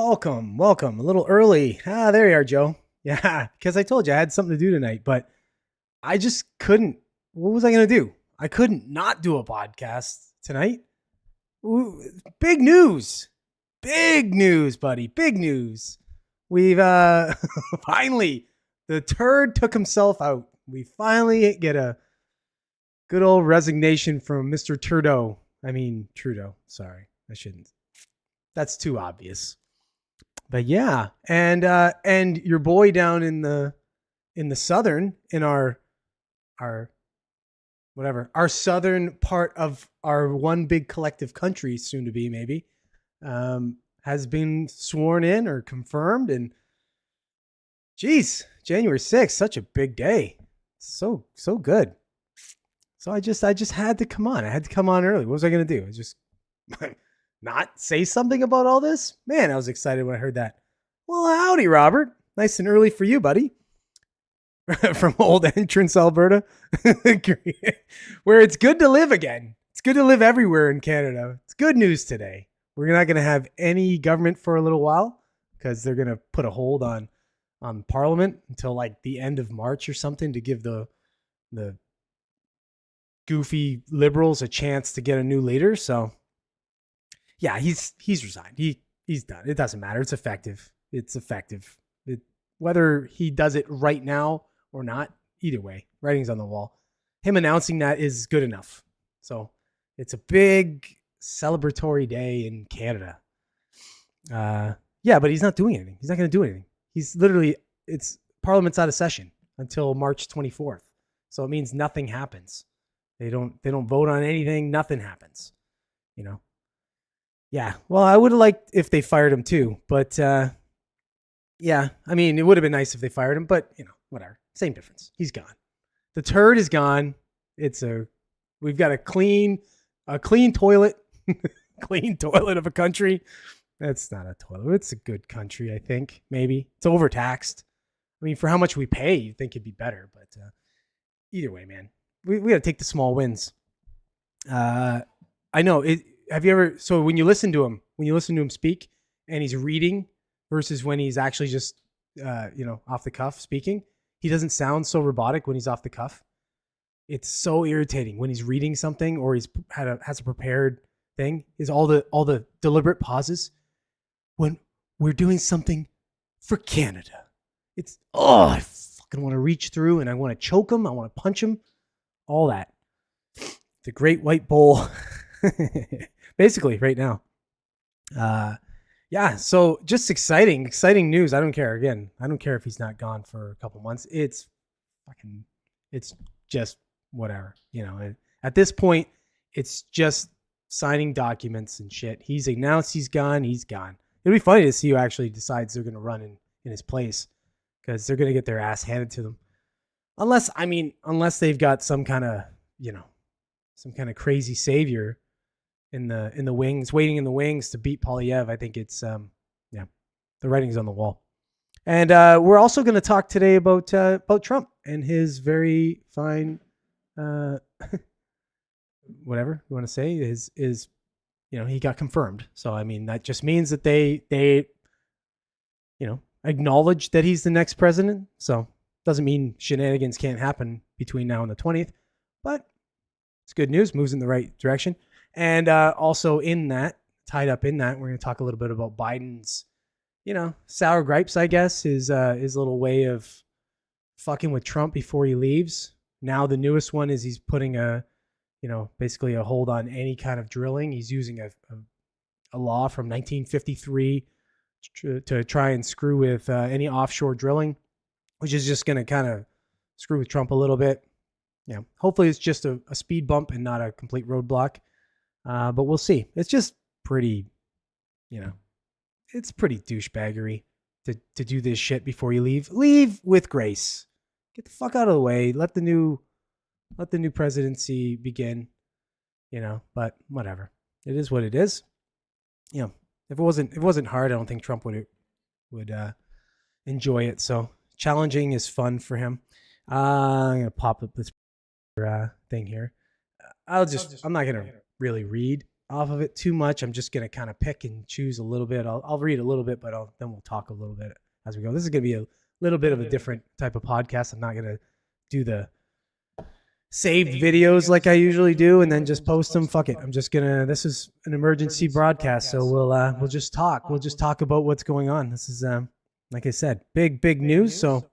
Welcome. A little early. There you are, Joe. Yeah, because I told you I had something to do tonight, but I just couldn't. What was I going to do? I couldn't not do a podcast tonight. Ooh, big news. Big news, buddy. Big news. We've finally, the turd took himself out. We finally get a good old resignation from Mr. Trudeau. Trudeau. Sorry, I shouldn't. That's too obvious. But yeah, and your boy down in the southern, in our our southern part of our one big collective country, soon to be maybe, has been sworn in or confirmed. And geez, January 6th, such a big day, so good. So I just had to come on. I had to come on early. What was I gonna do? I just not say something about all this? Man, I was excited when I heard that. Well, howdy, Robert. Nice and early for you, buddy. From Old Entrance, Alberta, where it's good to live again. It's good to live everywhere in Canada. It's good news today. We're not going to have any government for a little while because they're going to put a hold on Parliament until like the end of March or something to give the goofy Liberals a chance to get a new leader. So yeah, he's resigned. He's done. It doesn't matter. It's effective. Whether he does it right now or not, either way, writing's on the wall. Him announcing that is good enough. So it's a big celebratory day in Canada. Yeah, but he's not doing anything. He's not going to do anything. He's literally, it's Parliament's out of session until March 24th. So it means nothing happens. They don't vote on anything. Nothing happens. You know? Yeah. Well, I would have liked if they fired him too, but yeah, it would have been nice if they fired him, but whatever. Same difference. He's gone. The turd is gone. We've got a clean toilet, clean toilet of a country. That's not a toilet. It's a good country, I think. Maybe it's overtaxed. For how much we pay, you'd think it'd be better, but either way, man, we got to take the small wins. I know it. Have you ever? So when you listen to him speak, and he's reading versus when he's actually just, off the cuff speaking, he doesn't sound so robotic when he's off the cuff. It's so irritating when he's reading something or he's has a prepared thing. Is all the deliberate pauses when we're doing something for Canada. I fucking want to reach through and I want to choke him. I want to punch him. All that. The great white bull. Basically right now. Yeah, so just exciting news. I don't care. Again, I don't care if he's not gone for a couple months. It's just whatever. At this point, it's just signing documents and shit. He's announced he's gone. He's gone. It'll be funny to see who actually decides they're going to run in his place because they're going to get their ass handed to them. Unless they've got some kind of crazy savior in the wings, waiting in the wings to beat Polyev. I think it's the writing's on the wall. And we're also going to talk today about Trump and his very fine whatever you want to say is he got confirmed. So that just means that they acknowledge that he's the next president. So doesn't mean shenanigans can't happen between now and the 20th, but it's good news, moves in the right direction. And also tied up in that, we're going to talk a little bit about Biden's, sour gripes, I guess, his little way of fucking with Trump before he leaves. Now the newest one is he's putting basically a hold on any kind of drilling. He's using a law from 1953 to try and screw with any offshore drilling, which is just going to kind of screw with Trump a little bit. Yeah, hopefully it's just a speed bump and not a complete roadblock. But we'll see. It's just pretty, it's pretty douchebaggery to do this shit before you leave. Leave with grace. Get the fuck out of the way. Let the new presidency begin. But whatever. It is what it is. If it wasn't hard, I don't think Trump would enjoy it. So challenging is fun for him. I'm gonna pop up this thing here. I'm not gonna really read off of it too much. I'm just gonna kind of pick and choose a little bit. I'll read a little bit, but then we'll talk a little bit as we go. This is gonna be a little bit of a different type of podcast. I'm not gonna do the saved videos like I usually do and then just post them. Fuck it. This is an emergency broadcast. So we'll just talk. We'll just talk about what's going on. This is, like I said, big news. So,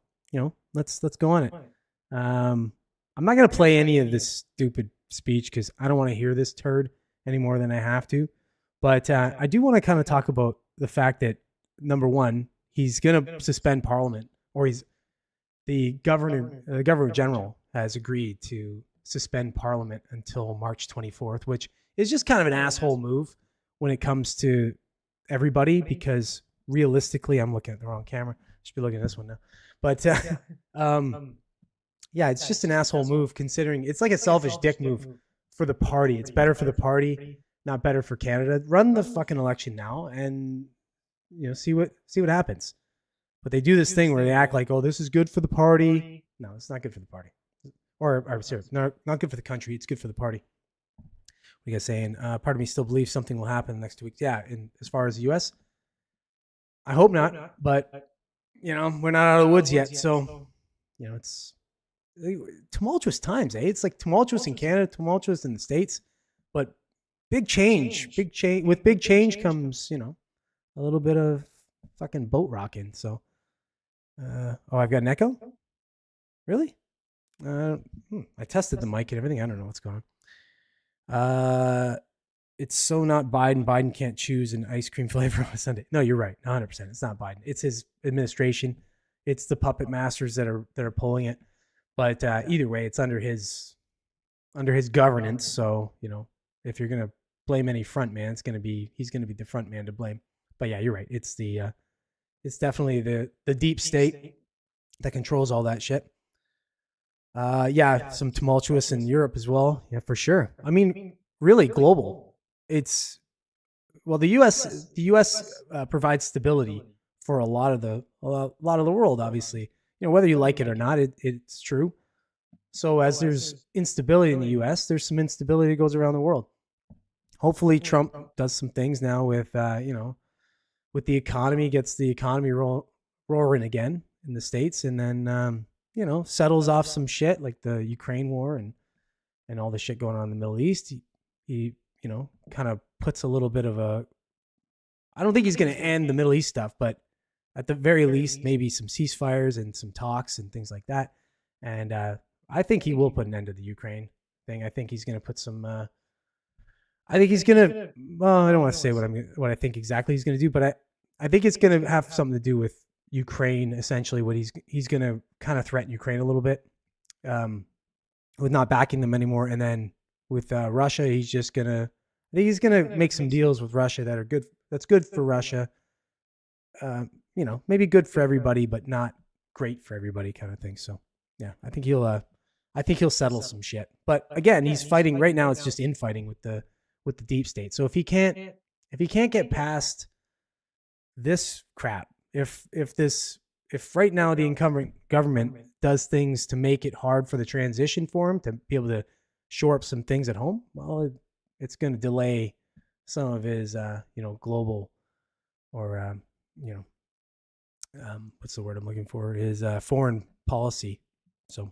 let's go on it. I'm not going to play any of this stupid speech because I don't want to hear this turd any more than I have to. But I do want to kind of talk about the fact that, number one, he's going to suspend Parliament, or the governor general has agreed to suspend Parliament until March 24th, which is just kind of an asshole move when it comes to everybody, because realistically, I'm looking at the wrong camera. I should be looking at this one now. But yeah, it's just an asshole move, considering it's like a selfish dick move for the party. It's better for the party, not better for Canada. Run the fucking election now and see what happens. But they do this thing where they act like, oh, this is good for the party. No, it's not good for the party. Or sorry, not good for the country. It's good for the party. What are you guys saying? Part of me still believes something will happen in the next 2 weeks. Yeah, and as far as the U.S., I hope not. But, we're not out of the woods yet. So, it's tumultuous times, eh? It's like tumultuous in Canada, tumultuous in the States. But big change. With big change comes, a little bit of fucking boat rocking. So, I've got an echo? Really? I tested the mic and everything. I don't know what's going on. It's so not Biden. Biden can't choose an ice cream flavor on a Sunday. No, you're right. 100%. It's not Biden. It's his administration. It's the puppet masters that are pulling it. But either way, it's under his governance. So, if you're gonna blame any front man, he's gonna be the front man to blame. But yeah, you're right. It's definitely the deep state that controls all that shit. Some tumultuous in Europe as well. Yeah, for sure. I mean, really global. The U.S. provides stability for a lot of the world. Obviously, whether you like it or not, it's true. So as there's instability in the U.S., there's some instability that goes around the world. Hopefully, Trump does some things now with with the economy, gets the economy roaring again in the States, and then settles off some shit like the Ukraine war and all the shit going on in the Middle East. He kind of puts a little bit of I don't think he's going to end the Middle East stuff, but at the very least, maybe some ceasefires and some talks and things like that. And I think he will put an end to the Ukraine thing. I think he's going to put some. I think he's going to. Well, I don't want to say what I think exactly he's going to do, but I think it's going to have something to do with Ukraine. Essentially, what he's going to kind of threaten Ukraine a little bit, with not backing them anymore, and then with Russia, he's just going to. I think he's going to make some deals with Russia that are good. That's good for Russia. Maybe good for everybody, but not great for everybody, kind of thing. So, yeah, I think he'll settle some shit. But again, he's fighting right now. It's just infighting with the deep state. So if he can't get past this crap, if right now the incumbent government does things to make it hard for the transition for him to be able to shore up some things at home, well, it's going to delay some of his global or what's the word I'm looking for? His foreign policy. So,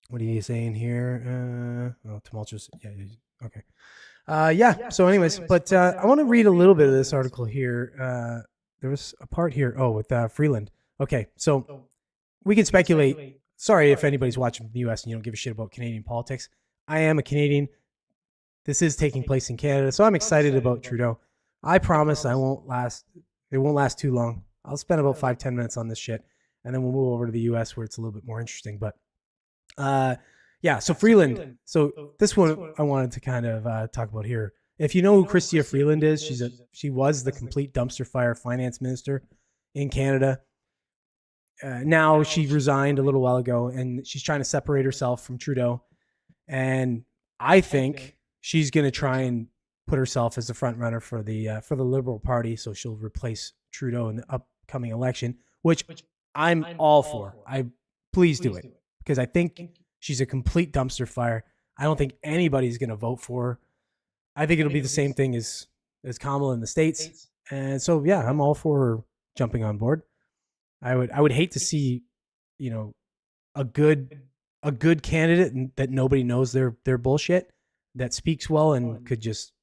what are you saying here? Tumultuous. Yeah. Okay. So, anyways, but I want to read a little bit of this article here. There was a part here. Oh, with Freeland. Okay, so we can speculate. Sorry if anybody's watching from the U.S. and you don't give a shit about Canadian politics. I am a Canadian. This is taking place in Canada, so I'm excited about Trudeau. I promise it won't last too long. I'll spend about 5-10 minutes on this shit, and then we'll move over to the U.S. where it's a little bit more interesting. But so Freeland. So this one I wanted to kind of talk about here. If you know who Chrystia Freeland is, she was the complete dumpster fire finance minister in Canada. Now she resigned a little while ago, and she's trying to separate herself from Trudeau. And I think she's going to try and put herself as the front runner for the Liberal Party, so she'll replace Trudeau in the upcoming election, which I'm all for. Please do it, because I think she's a complete dumpster fire. I don't think anybody's going to vote for her. I think it'll be the same thing as Kamala in the States. And so yeah, I'm all for jumping on board. I would hate to see, you know, a good a good candidate that nobody knows their bullshit, that speaks well and could just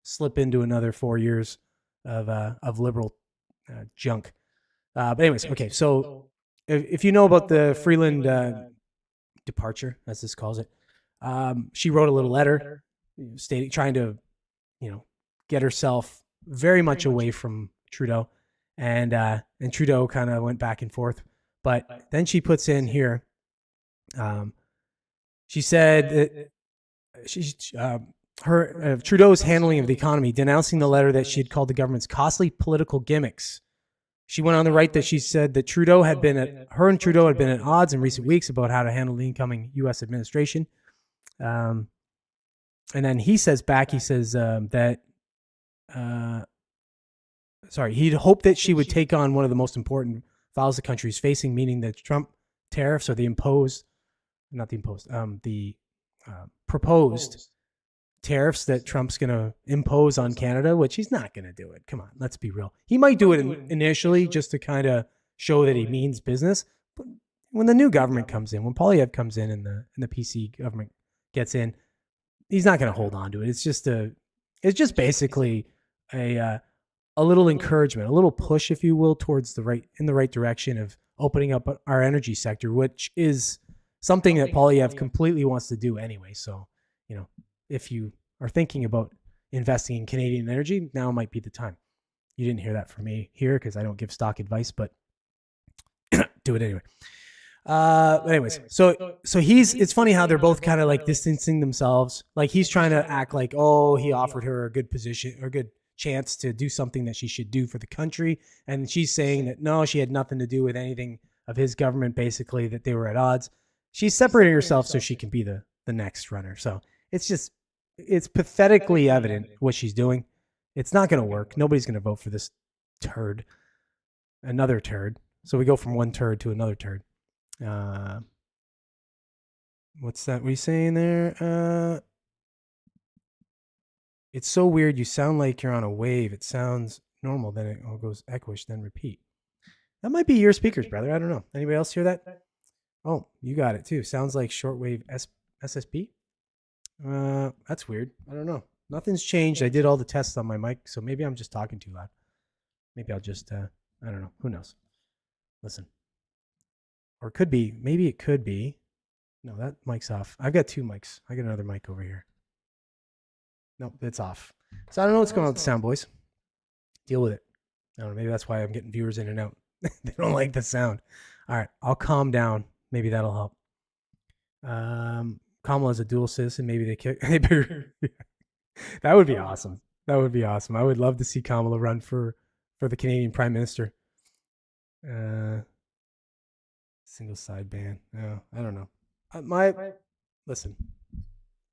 slip into another 4 years of liberal junk. But anyways, okay. So if you know about the Freeland departure, as this calls it, she wrote a little letter stating, trying to, you know, get herself very much away from Trudeau, and Trudeau kind of went back and forth. But then she puts in here, she said that she's her Trudeau's handling of the economy, denouncing the letter that she had called the government's costly political gimmicks. She went on the right that she said that Trudeau had been her and Trudeau had been at odds in recent weeks about how to handle the incoming U.S. administration. And then he says back, he says that, he'd hoped that she would take on one of the most important files the country is facing, meaning the Trump tariffs, or the proposed tariffs that Trump's going to impose on Canada, which he's not going to do it. Come on, let's be real. He might do it initially just to kind of show that he means business. But when the new government comes in, when Poilievre comes in and the PC government gets in, he's not going to hold on to it. It's just basically a little encouragement, a little push, if you will, towards the right direction of opening up our energy sector, which is something that Poilievre completely wants to do anyway. So, you know, if you are thinking about investing in Canadian energy, now might be the time. You didn't hear that from me here because I don't give stock advice, but do it anyway. Anyways, so it's funny how they're both kind of like distancing themselves. Like he's trying to act like, oh, he offered her a good position or a good chance to do something that she should do for the country. And she's saying that no, she had nothing to do with anything of his government, basically, that they were at odds. She's separating herself so she can be the next runner. So it's pathetically evident what she's doing. It's not going to work. Nobody's going to vote for this turd. Another turd. So we go from one turd to another turd. What's that? What are you saying there? It's so weird. You sound like you're on a wave. It sounds normal. Then it all goes echoish, then repeat. That might be your speakers, brother. I don't know. Anybody else hear that? Oh, you got it too. Sounds like shortwave SSP. That's weird. I don't know. Nothing's changed. I did all the tests on my mic, so maybe I'm just talking too loud. Maybe I'll just, I don't know. Who knows? Listen. Or it could be, maybe it could be. No, that mic's off. I've got two mics. I got another mic over here. Nope, it's off. So I don't know what's going on with the sound, boys. Deal with it. I don't know. Maybe that's why I'm getting viewers in and out. They don't like the sound. All right, I'll calm down. Maybe that'll help. Kamala's a dual citizen. Maybe they kick. That would be awesome. That would be awesome. I would love to see Kamala run for the Canadian Prime Minister. Single side ban. No, I don't know. Listen.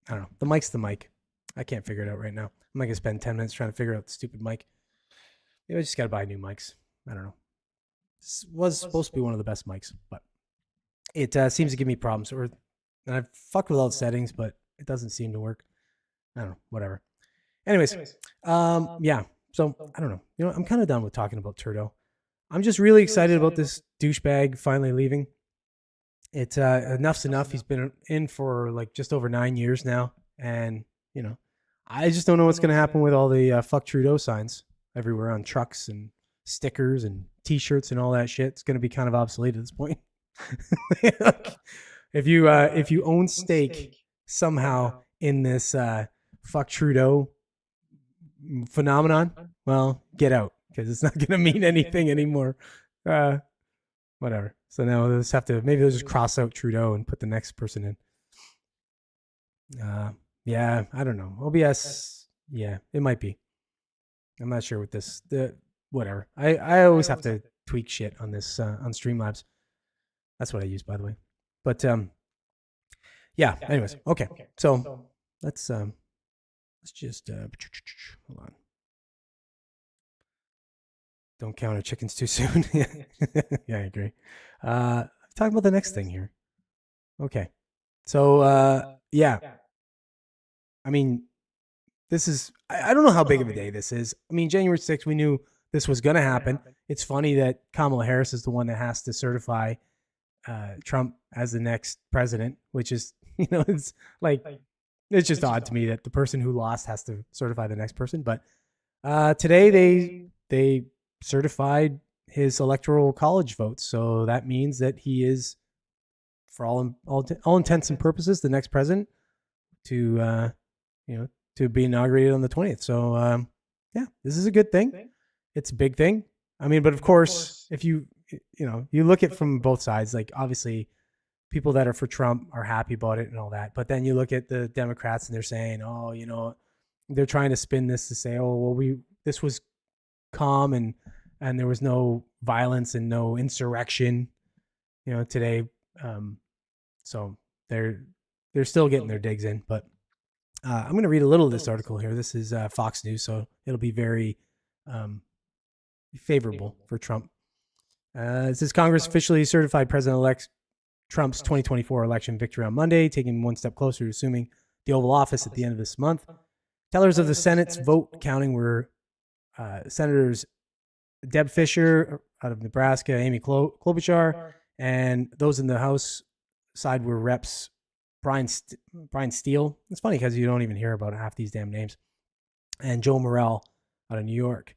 I don't know. The mic's the mic. I can't figure it out right now. I'm not gonna spend 10 minutes trying to figure out the stupid mic. Maybe I just gotta buy new mics. I don't know. This was supposed to be one of the best mics, but it seems to give me problems. And I've fucked with all the settings, but it doesn't seem to work. I don't know. Whatever. Anyways, yeah. So I don't know. You know, I'm kind of done with talking about Trudeau. I'm just really excited about this douchebag finally leaving. It's enough's enough. He's been in for like just over 9 years now, and you know, I just don't know what's going to happen with all the fuck Trudeau signs everywhere on trucks and stickers and T-shirts and all that shit. It's going to be kind of obsolete at this point. If you own stake somehow in this fuck Trudeau phenomenon, well, get out because it's not going to mean anything anymore. Whatever. So now they'll just have to, maybe they'll just cross out Trudeau and put the next person in. Yeah, I don't know. OBS, yeah, it might be. I'm not sure with this. Whatever. I always have to tweak shit on this on Streamlabs. That's what I use, by the way. But yeah. Anyways, okay. So let's just hold on. Don't count our chickens too soon. Yeah, I agree. Talking about the next thing here. Okay. So yeah. I mean, this is, I don't know how big of a day this is. I mean, January 6th, we knew this was going to happen. It's funny that Kamala Harris is the one that has to certify Trump as the next president, which is, it's like, it's just odd to me that the person who lost has to certify the next person. But today they certified his electoral college votes. So that means that he is, for all intents and purposes, the next president to be inaugurated on the 20th. So this is a good thing. It's a big thing. I mean, but of course, if you look at from both sides, like obviously people that are for Trump are happy about it and all that. But then you look at the Democrats and they're saying, they're trying to spin this to say, this was calm and there was no violence and no insurrection, today. So they're still getting their digs in, but I'm going to read a little of this article here. This is Fox News, so it'll be very favorable for Trump. It says Congress officially certified President-elect Trump's 2024 election victory on Monday, taking one step closer to assuming the Oval Office at the end of this month. Tellers of the Senate's vote counting were Senators Deb Fischer out of Nebraska, Amy Klobuchar, and those in the House side were Reps Brian Steele. It's funny because you don't even hear about half these damn names. And Joe Morrell out of New York.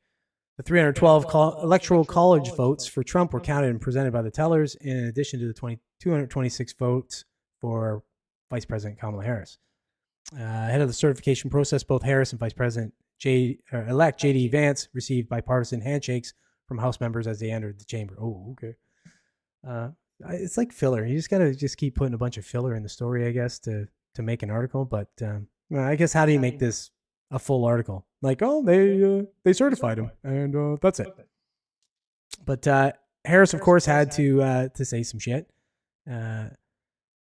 The 312 electoral college votes for Trump were counted and presented by the tellers, in addition to the 226 votes for Vice President Kamala Harris. Ahead of the certification process, both Harris and Vice President elect J.D. Vance received bipartisan handshakes from House members as they entered the chamber. Oh, okay. It's like filler. You just gotta keep putting a bunch of filler in the story, I guess, to make an article. But I guess how do you make this a full article? Like, they certified him, and that's it. But Harris, of course, had to say some shit.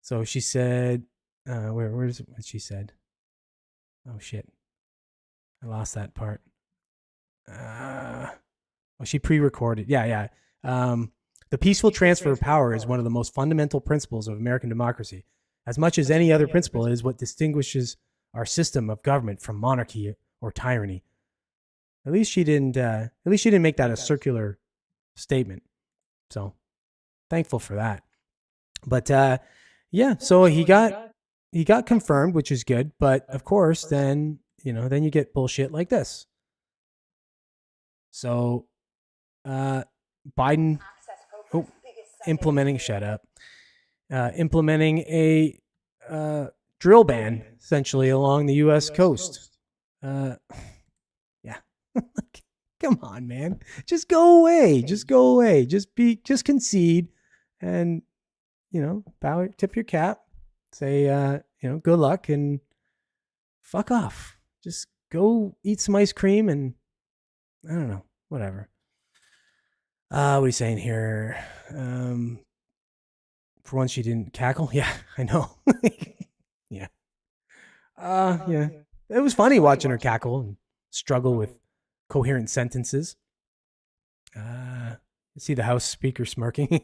So she said, where's what she said? Oh shit, I lost that part. She pre-recorded. Yeah. The peaceful transfer of power is one of the most fundamental principles of American democracy. As much as any other principle, it is what distinguishes our system of government from monarchy or tyranny. At least she didn't make that a circular statement. So thankful for that. But so he got confirmed, which is good. But of course, then you get bullshit like this. So Biden implementing a drill ban essentially along the U.S. coast. Yeah. Come on, man. Just go away. Just concede and, tip your cap, say, good luck and fuck off. Just go eat some ice cream and I don't know, whatever. What are you saying here? For once she didn't cackle. Yeah, I know. Yeah. Yeah. It was funny watching her cackle and struggle with coherent sentences. See the House Speaker smirking.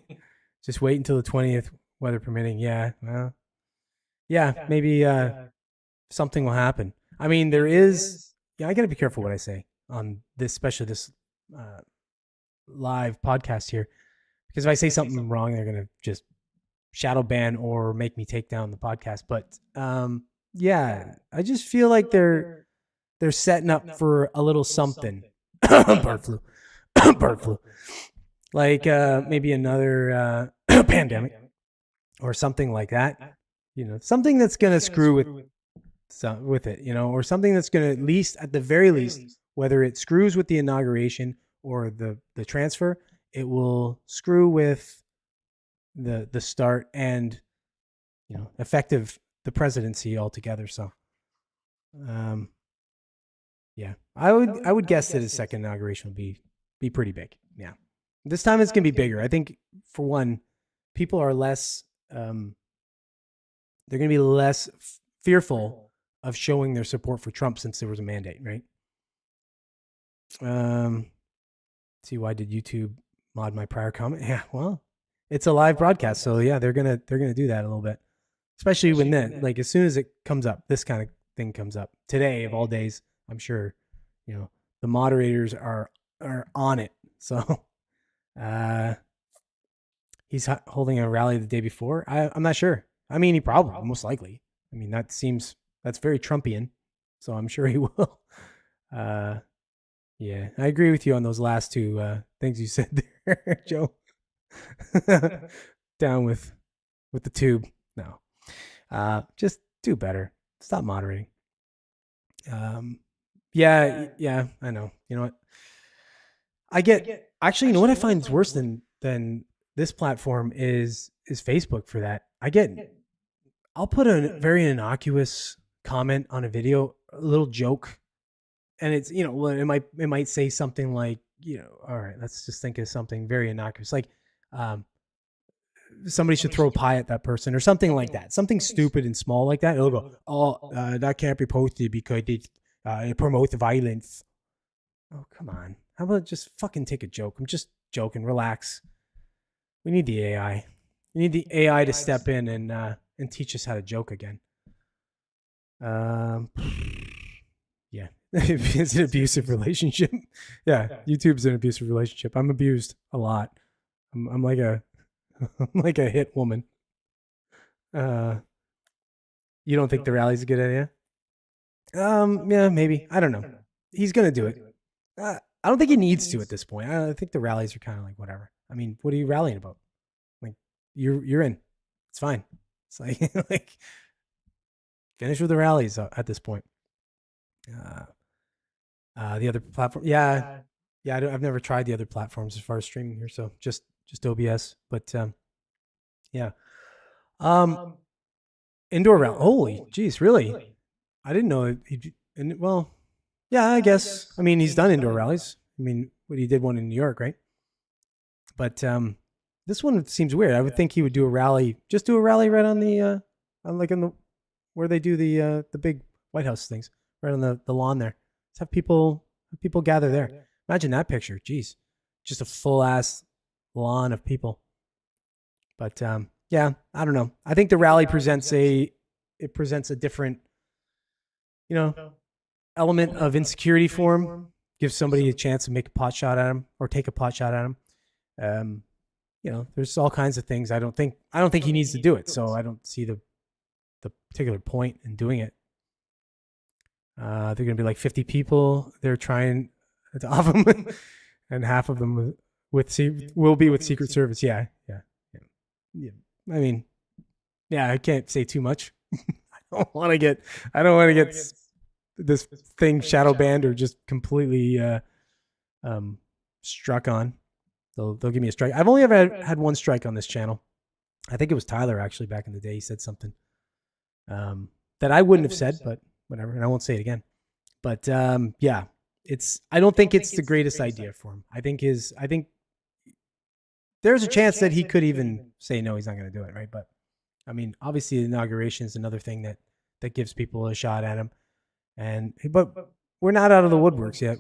Just wait until the 20th, weather permitting. Yeah, well, yeah, maybe something will happen. I mean, there is. Yeah, I got to be careful what I say on this, especially this live podcast here, because if I say something wrong, they're gonna just shadow ban or make me take down the podcast. But yeah, I just feel like they're setting up for a little something. Bird flu. Like maybe another pandemic or something like that. Something that's gonna screw with it, or something that's gonna at the very least, whether it screws with the inauguration or the transfer, it will screw with the start and effective the presidency altogether. So yeah, I would guess that his second inauguration would be pretty big. Yeah, this time it's gonna be bigger. I think for one, people are less they're gonna be less fearful of showing their support for Trump since there was a mandate, right? See, why did YouTube mod my prior comment? Yeah, well, it's a live broadcast, so yeah, they're gonna do that a little bit, especially when as soon as it comes up, this kind of thing comes up today of all days. I'm sure, the moderators are on it. So uh, he's holding a rally the day before. I'm not sure. I mean, he probably most likely. I mean, that's very Trumpian. So I'm sure he will. Uh, yeah, I agree with you on those last two things you said there, Joe. Down with the tube. No, just do better. Stop moderating. Yeah, I know. You know what? I get actually. You know what I find is worse than this platform is Facebook for that. I'll put a very innocuous comment on a video, a little joke, and it's it might say something like all right, let's just think of something very innocuous, like somebody should throw pie at that person or something like that, something stupid and small like that. It'll go, that can't be posted because it promotes violence. Oh, come on. How about just fucking take a joke? I'm just joking. Relax. We need the AI. We need the AI to step in and teach us how to joke again. Yeah. It's an abusive relationship. Yeah, YouTube's an abusive relationship. I'm abused a lot. I'm like a I'm like a hit woman. You don't think the rally's a good idea? Yeah, maybe. I don't know. He's gonna do it. I don't think he needs to at this point. I think the rallies are kind of like whatever. I mean, what are you rallying about? Like, you're in. It's fine. It's like like finish with the rallies at this point. The other platform, yeah. I've never tried the other platforms as far as streaming here, so just OBS. But yeah, indoor rally. Holy jeez, really? I didn't know he. And well, yeah, I guess. I mean, he's done indoor rallies. I mean, he did one in New York, right? But this one seems weird. I would think he would do a rally, just do a rally right on the, on like in the where they do the big White House things, right on the lawn there. Let's have people gather there. Imagine that picture. Jeez, just a full ass lawn of people. But yeah, I don't know. I think the rally presents a different, element of insecurity for him. Gives somebody a chance to make a pot shot at him or take a pot shot at him. There's all kinds of things. I don't think he needs to do it. So I don't see the particular point in doing it. They're going to be like 50 people. They're trying to off them, and half of them will be with Secret Service. Yeah. I mean, yeah, I can't say too much. I don't want to get this thing shadow banned or just completely struck on. They'll give me a strike. I've only ever had one strike on this channel. I think it was Tyler actually back in the day. He said something that I wouldn't have said, but whatever, and I won't say it again. But yeah, I don't think it's the greatest idea for him. I think there's a chance that he could even say no, he's not going to do it, right? But I mean, obviously, the inauguration is another thing that gives people a shot at him, but we're not out of the woodworks yet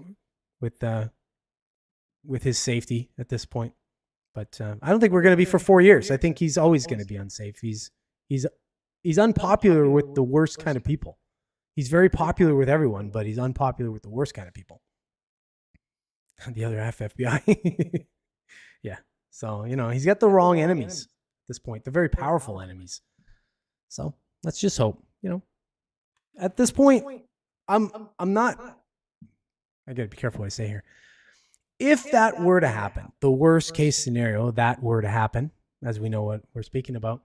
with his safety at this point. But I don't think we're going to be for 4 years. I think he's always going to be unsafe. He's unpopular with the worst kind of people. He's very popular with everyone, but he's unpopular with the worst kind of people. The other half FBI. Yeah. So, he's got the wrong enemies at this point. They're very powerful enemies. So let's just hope, at this point, I'm not, I got to be careful what I say here. If that were to happen, the worst case scenario, that were to happen, as we know what we're speaking about,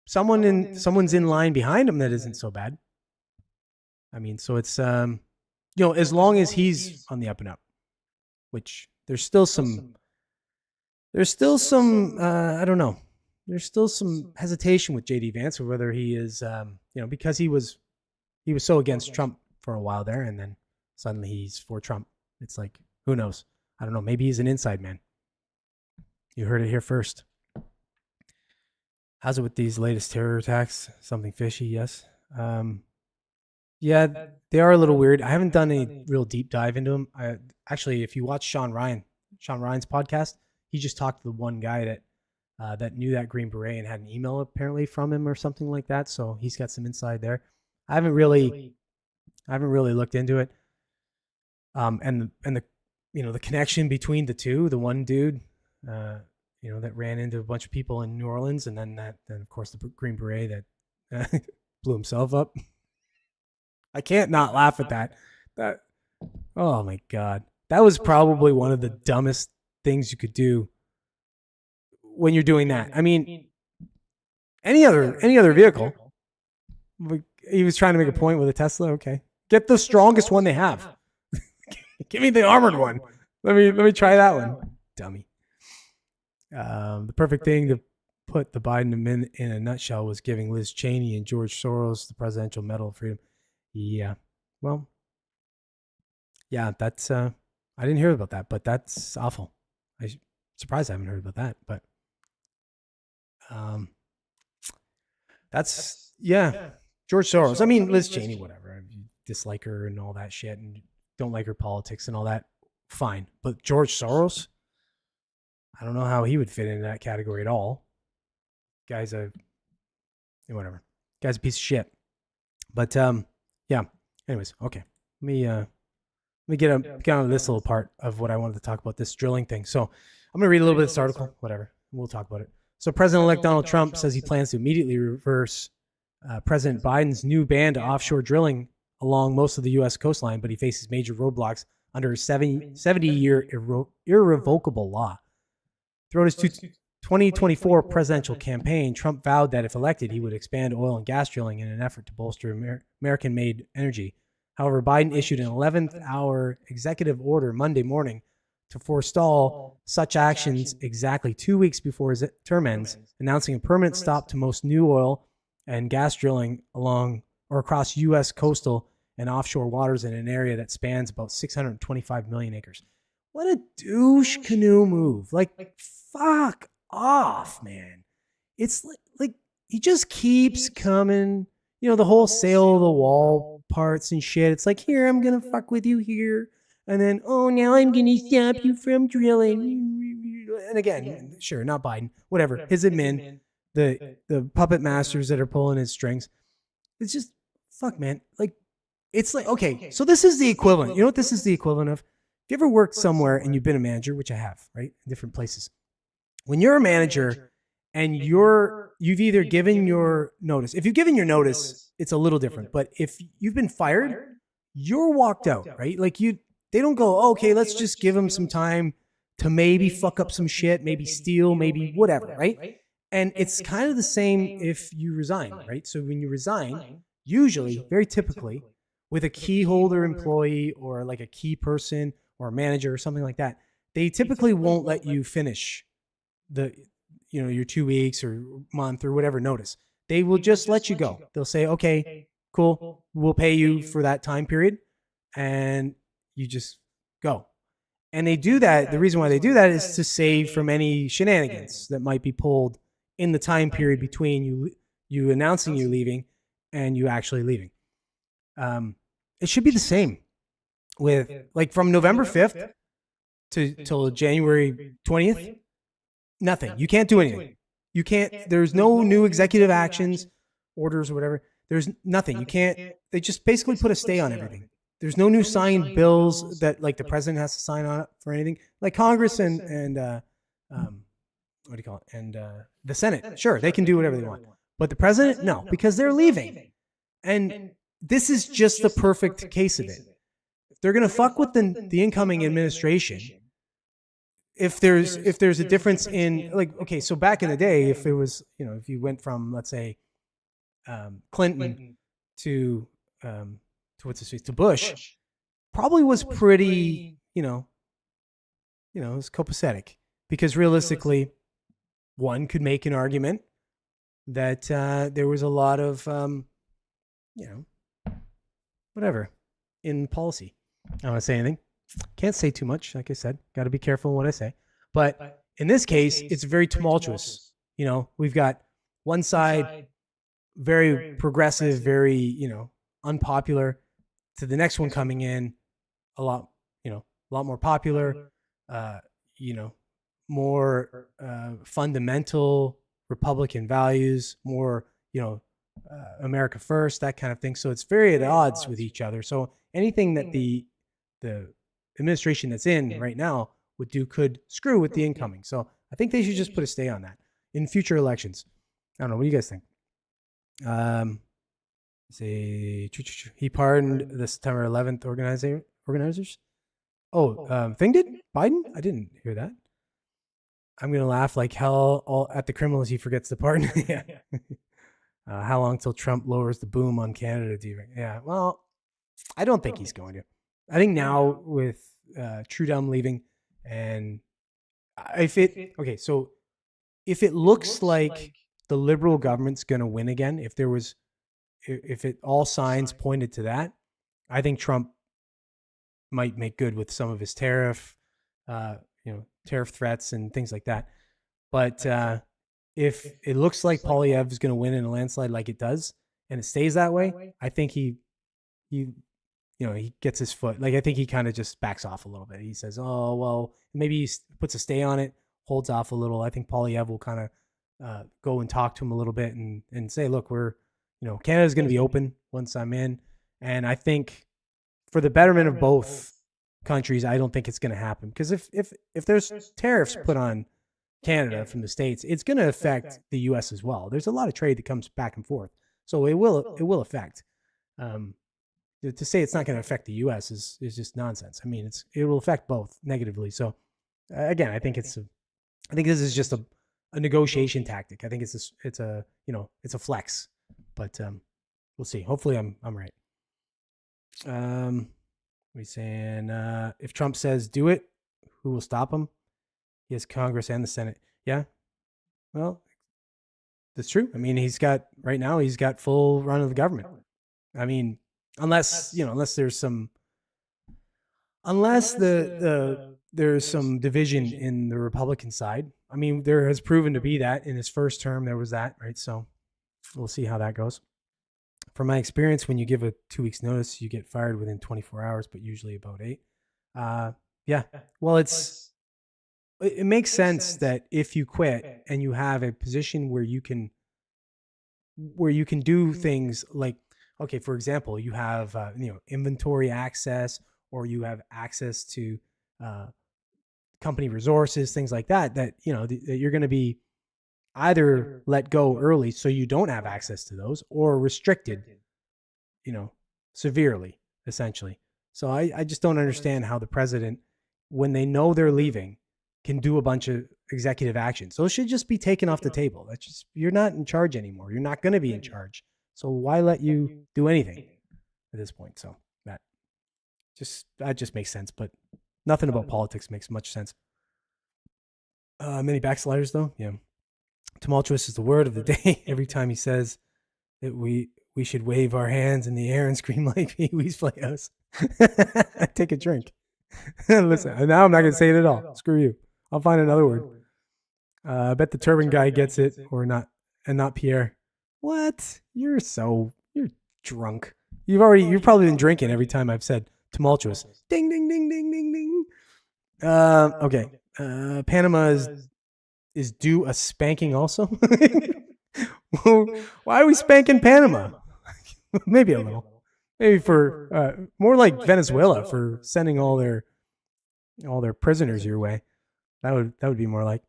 someone's in line behind him that isn't so bad. I mean, so it's, as long as he's on the up and up, which there's still some, I don't know. There's still some hesitation with JD Vance, or whether he is, because he was so against Trump for a while there, and then suddenly he's for Trump. It's like, who knows? I don't know. Maybe he's an inside man. You heard it here first. How's it with these latest terror attacks? Something fishy, yes. Yeah, they are a little weird. I haven't done any real deep dive into them. Actually, if you watch Sean Ryan's podcast, he just talked to the one guy that knew that Green Beret and had an email apparently from him or something like that. So he's got some insight there. I haven't really I haven't really looked into it. And the the connection between the two, the one dude, that ran into a bunch of people in New Orleans, and then of course the Green Beret that blew himself up. I can't not laugh at that. That, oh my God, that was probably one of the dumbest things you could do when you're doing that. I mean, any other vehicle. He was trying to make a point with a Tesla. Okay, get the strongest one they have. Give me the armored one. Let me try that one, dummy. The perfect thing to put the Biden in a nutshell was giving Liz Cheney and George Soros the Presidential Medal of Freedom. Yeah, well, yeah, that's I didn't hear about that, but that's awful. I'm surprised I haven't heard about that, but that's George Soros. I mean, Liz Cheney, whatever. You dislike her and all that shit, and don't like her politics and all that. Fine, but George Soros, I don't know how he would fit into that category at all. Guy's whatever. Guy's a piece of shit. But yeah. Anyways, okay. Let me get on to this little part of what I wanted to talk about, this drilling thing. So I'm gonna read a little bit of this article. Whatever. We'll talk about it. So President-elect Donald Trump says he plans to immediately reverse President Biden's new ban to offshore drilling along most of the U.S. coastline, but he faces major roadblocks under a 70-year irrevocable law. Throughout his 2024 presidential campaign, Trump vowed that if elected, he would expand oil and gas drilling in an effort to bolster American-made energy. However, Biden issued an 11th-hour executive order Monday morning to forestall such actions exactly 2 weeks before his term ends, announcing a permanent stop to most new oil and gas drilling along or across U.S. coastal and offshore waters in an area that spans about 625 million acres. What a douche canoe move. Like, fuck off, man. It's like he just keeps coming, the whole sail the wall parts and shit. It's like, here, I'm going to fuck with you here. And then, oh, now I'm going to stop you from drilling. And again, sure, not Biden, whatever. His admin, the puppet masters that are pulling his strings. It's just, fuck, man. Like, it's like, okay, so this is the equivalent. You know what this is the equivalent of? If you ever worked somewhere and you've been a manager, which I have, right? In different places. When you're a manager and you've either given your notice. If you've given your notice, it's a little different. But if you've been fired, you're walked out, right? Like they don't go, oh, okay, let's just give them some time to maybe fuck up some shit, maybe steal, maybe whatever, right? And it's kind of the same if you resign, right? So when you resign, usually, very typically, with a key holder employee or like a key person or a manager or something like that, they typically won't let you finish your 2 weeks or month or whatever notice. They will just let you go. They'll say, okay, cool, we'll pay you for that time period, and you just go. And they do that. The reason why they do that is to save from any shenanigans that might be pulled in the time period between you announcing you're leaving and you actually leaving. It should be the same with like from November 5th till January 20th. Nothing. You can't do anything. You can't. There's no new executive actions, orders, or whatever. There's nothing. You can't. They just basically put a stay on everything. There's no new signed bills that like the president has to sign on for anything. Like Congress and what do you call it? And the Senate, sure, they can do whatever they want. But the president, no, because they're leaving. And this is just the perfect case of it. If they're gonna fuck with the incoming administration, if there's a difference in like, okay, so back in the day, if it was, if you went from, let's say, Clinton to to Bush, probably was pretty, it was copacetic, because realistically, one could make an argument that there was a lot of, whatever in policy. I don't want to say anything. Can't say too much. Like I said, got to be careful in what I say. But in this case, it's very tumultuous. We've got one side very progressive, very, unpopular, to the next one coming in a lot more popular, more fundamental Republican values, more, America First, that kind of thing. So it's very at odds with each other. So anything that the administration that's in right now would do could screw with the incoming. So I think they should just put a stay on that in future elections. I don't know. What do you guys think? Say he pardoned the September 11th organizers. Oh, thing did Biden? I didn't hear that. I'm gonna laugh like hell all at the criminals he forgets to pardon. Yeah. How long till Trump lowers the boom on Canada? Do you think? Yeah. Well, I don't think he's going to. I think now with Trudeau leaving, and if it okay, so if it looks like the Liberal government's going to win again, if it all signs pointed to that, I think Trump might make good with some of his tariff threats and things like that. But if it looks like Polyev is going to win in a landslide like it does, and it stays that way, I think he gets his foot. Like I think he kind of just backs off a little bit. He says, "Oh well," maybe he puts a stay on it, holds off a little. I think Polyev will kind of go and talk to him a little bit and say, "Look, Canada's going to be open once I'm in," and I think for the betterment of both countries, I don't think it's going to happen because if there's tariffs put on Canada from the States, it's going to affect the U.S. as well. There's a lot of trade that comes back and forth, so it will affect. To say it's not going to affect the U.S. is just nonsense. I mean, it will affect both negatively. So again, I think this is just a negotiation tactic. I think it's a flex, but we'll see. Hopefully, I'm right. We're saying if Trump says do it, who will stop him? He has Congress and the Senate. Yeah, well, that's true. I mean, he's got full run of the government. I mean, unless there's some division in the Republican side. I mean, there has proven to be that in his first term there was that, right? So we'll see how that goes. From my experience, when you give a 2 weeks notice, you get fired within 24 hours, but usually about 8. Yeah. Well, it makes sense that if you quit and you have a position where you can do things like, okay, for example, you have inventory access, or you have access to company resources, things like that. That that you're going to be either let go early so you don't have access to those, or restricted, severely, essentially. So I just don't understand how the president, when they know they're leaving, can do a bunch of executive actions. Those should just be taken off the table. You're not in charge anymore. You're not going to be in charge. So why let you do anything at this point? So that just makes sense, but nothing about politics makes much sense. Many backsliders though. Yeah. Tumultuous is the word of the day. Every time he says that we should wave our hands in the air and scream like Pee-wee's Playhouse. Take a drink. Listen, now I'm not going to say it at all. Screw you. I'll find another word. I bet the turban guy gets it, or not, and not Pierre. What? You're drunk. You've probably been drinking every time I've said tumultuous. Ding, ding, ding, ding, ding, ding. Okay. Panama is due a spanking also. Why are we spanking Panama? Maybe a little. Maybe for more like Venezuela for sending all their prisoners your way. That would be more like.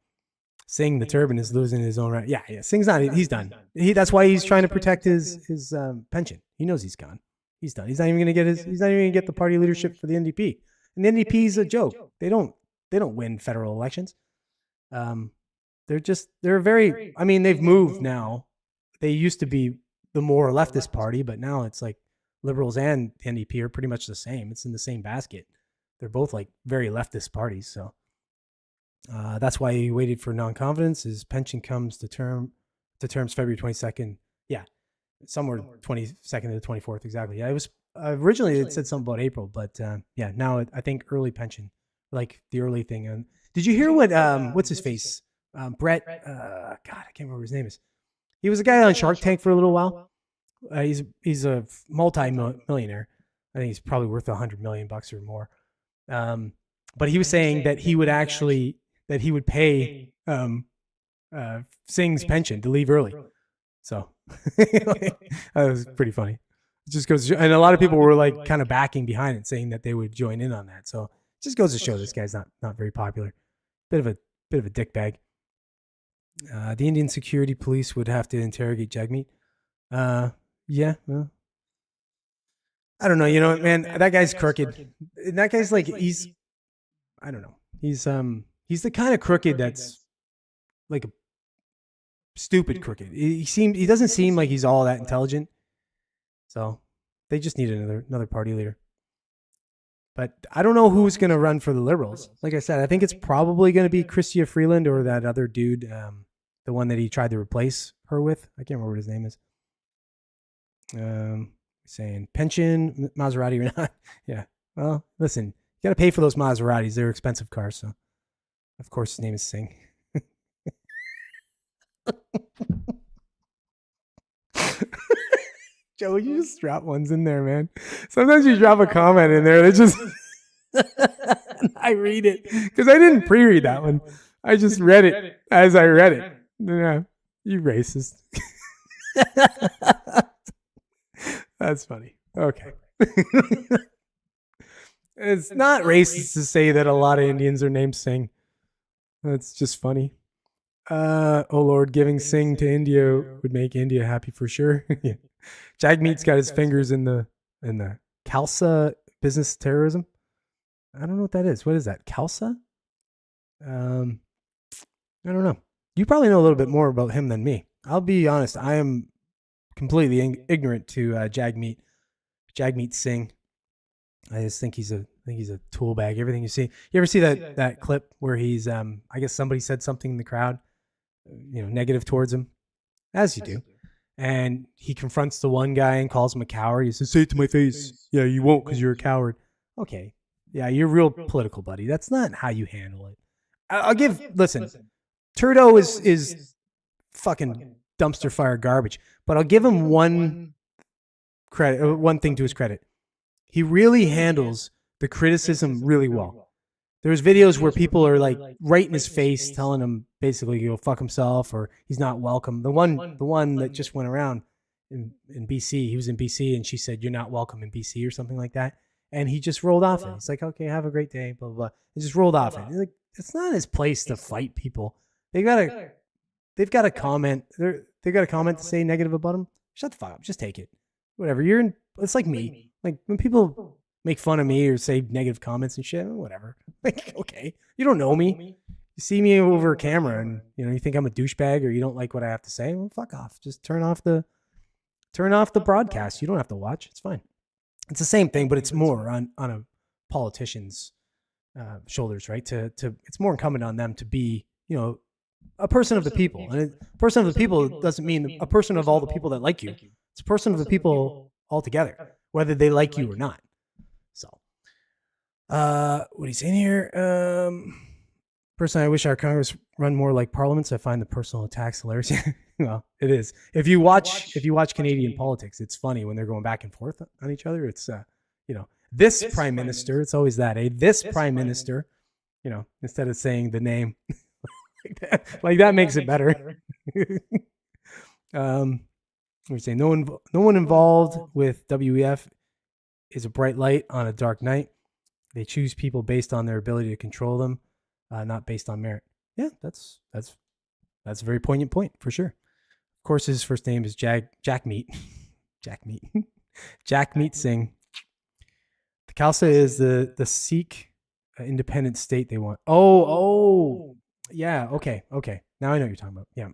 Singh the turban is losing his own right. Yeah. Singh's not. He's done. That's why he's trying to protect his pension. He knows he's gone. He's done. He's not even going to get He's not even going to get the party leadership for the NDP. And the NDP is a joke. They don't win federal elections. They're very. I mean, they've moved now. They used to be the more leftist party, but now it's like Liberals and NDP are pretty much the same. It's in the same basket. They're both like very leftist parties. So. That's why he waited for non-confidence. His pension comes to terms February 22nd. Yeah, somewhere 22nd to the 24th exactly. Yeah, it was originally it said something about April, but yeah, now I think early pension, like the early thing. And did you hear what what's his face? Brett. God, I can't remember what his name is. He was a guy on Shark Tank for a little while. He's a multi-millionaire. I think he's probably worth $100 million or more. But he was saying that he would pay Singh's pension to leave early. So That was pretty funny. It just goes, and a lot of people were like kind of backing behind it, saying that they would join in on that. So it just goes to show this guy's not very popular. Bit of a dickbag. The Indian security police would have to interrogate Jagmeet. Yeah, well, I don't know. You know, man, that guy's crooked. That guy's like I don't know. He's the kind of crooked that's like a stupid crooked. He doesn't seem like he's all that intelligent. So they just need another party leader. But I don't know who's going to run for the Liberals. Like I said, I think it's probably going to be Chrystia Freeland or that other dude, the one that he tried to replace her with. I can't remember what his name is. Saying pension, Maserati or not. Yeah. Well, listen, you got to pay for those Maseratis. They're expensive cars. So, of course, his name is Singh. Joe, you just drop ones in there, man. Sometimes you drop a comment in there that just... I read it because I didn't pre-read that one. I just read it as I read it. Yeah, you racist. That's funny. Okay. It's not racist to say that a lot of Indians are named Singh. That's just funny. Oh Lord, giving Singh to India would make India happy for sure. Yeah. Jagmeet's got his fingers in the Khalsa business terrorism. I don't know what that is. What is that? Khalsa? I don't know. You probably know a little bit more about him than me. I'll be honest. I am completely ignorant to Jagmeet Singh. I just think he's a tool bag. Everything you see. You ever see that clip where he's I guess somebody said something in the crowd, negative towards him, as you do. And he confronts the one guy and calls him a coward. He says, "Say it to my face." Yeah, you won't because you're a coward. Okay. Yeah, you're real political, buddy. That's not how you handle it. Listen, Trudeau is fucking dumpster fire garbage. But I'll give him one thing to his credit. He really handles the criticism really well. There's videos where people are like right in his face telling him basically go fuck himself or he's not welcome. The one that just went around in BC, he was in BC and she said, "You're not welcome in BC" or something like that. And he just rolled off it. He's like, "Okay, have a great day, blah, blah, blah." He just rolled off it. He's like, it's not his place to fight people. They've got a comment. They've got a comment to say negative about him. Shut the fuck up. Just take it. Whatever. It's like me. Like when people make fun of me or say negative comments and shit, whatever. Like, okay, you don't know me. You see me over camera and you think I'm a douchebag or you don't like what I have to say. Well, fuck off. Just turn off the broadcast. You don't have to watch. It's fine. It's the same thing, but it's more on a politician's shoulders, right? It's more incumbent on them to be, a person of the people. And a person of the people doesn't mean a person of all the people that like you. It's a person of the people altogether, whether they like you or not. So, what he's saying here, personally, I wish our Congress run more like parliaments. I find the personal attacks hilarious. Well, it is. If you watch Canadian politics, it's funny when they're going back and forth on each other. It's this prime minister. It's always that, this prime minister. Instead of saying the name, like that makes it better. We say no one involved with WEF is a bright light on a dark night. They choose people based on their ability to control them, not based on merit. Yeah, that's a very poignant point for sure. Of course, his first name is Jagmeet. Jagmeet Singh. The Khalsa is the Sikh independent state they want. Oh, yeah. Okay. Now I know what you're talking about. Yeah.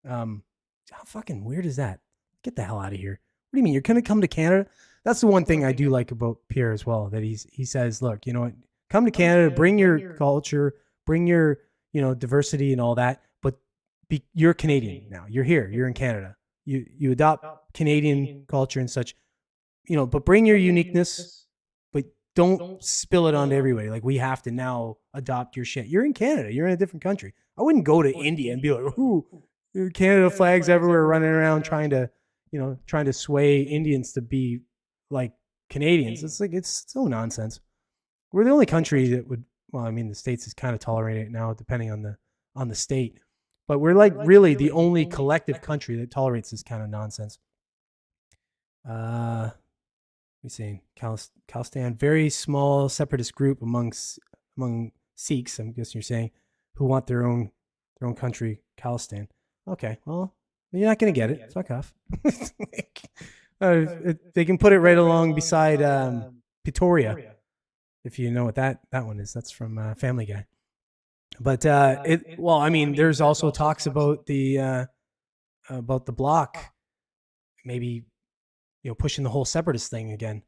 How fucking weird is that? Get the hell out of here. What do you mean? You're gonna come to Canada? That's the one thing I do like about Pierre as well. That he says, look, you know what? Come to Canada, bring your culture, bring your diversity and all that. But you're Canadian now. You're here. You're in Canada. You adopt Canadian culture and such. But bring your uniqueness. But don't spill it onto everybody. Like we have to now adopt your shit. You're in Canada. You're in a different country. I wouldn't go to India and be like, ooh, Canada flags everywhere, running around trying to sway Indians to be like Canadians. It's like, it's so nonsense. We're the only country that would, well, I mean, the States is kind of tolerating it now, depending on the state. but we're like really the only collective country that tolerates this kind of nonsense. Let me see. Khalistan, very small separatist group among Sikhs. I'm guessing you're saying who want their own country, Khalistan. Okay, well, you're not gonna get it. Fuck off. They can put it right along beside Pretoria, if you know what that one is. That's from Family Guy. But I mean, there's also talks about the bloc, maybe pushing the whole separatist thing again.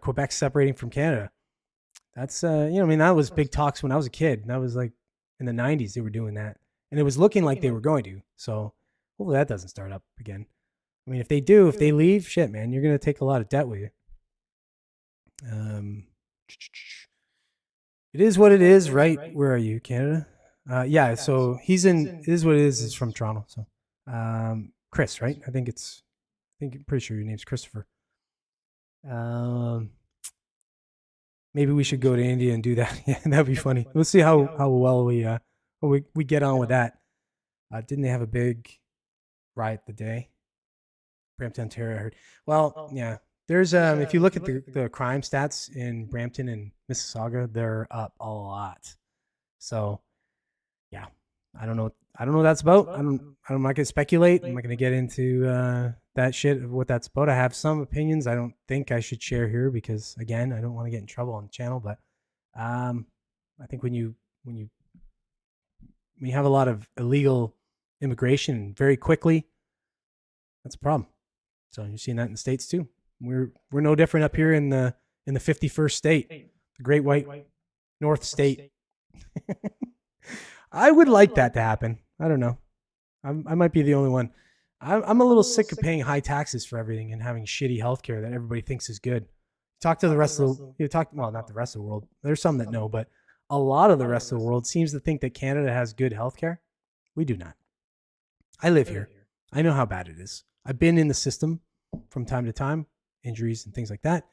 Quebec separating from Canada. That's I mean, that was big talks when I was a kid. That was like in the 90s they were doing that, and it was looking like they were going to. So hopefully that doesn't start up again. I mean, if they leave, shit, man, you're gonna take a lot of debt with you. It is what it is, right? Where are you, Canada? Yeah, so he's in. It is what it is from Toronto. So, Chris, right? I'm pretty sure your name's Christopher. Maybe we should go to India and do that. Yeah, that'd be funny. We'll see how well we get on with that. Didn't they have a big riot the day? Brampton, Ontario, I heard. Well, yeah. There's if you look at the crime stats in Brampton and Mississauga, they're up a lot. So, yeah, I don't know what that's about. I'm not gonna speculate. I'm not gonna get into that shit of what that's about. I have some opinions I don't think I should share here because, again, I don't want to get in trouble on the channel. But I think when you have a lot of illegal immigration very quickly, that's a problem. So you're seeing that in the States too. We're no different up here in the 51st state, the Great White North State. I would like that to happen. I don't know. I might be the only one. I'm a little sick of paying high taxes for everything and having shitty healthcare that everybody thinks is good. Talk to the rest of the well, not the rest of the world. There's some that know, but a lot of the rest of the world seems to think that Canada has good healthcare. We do not. I live here. I know how bad it is. I've been in the system from time to time, injuries and things like that,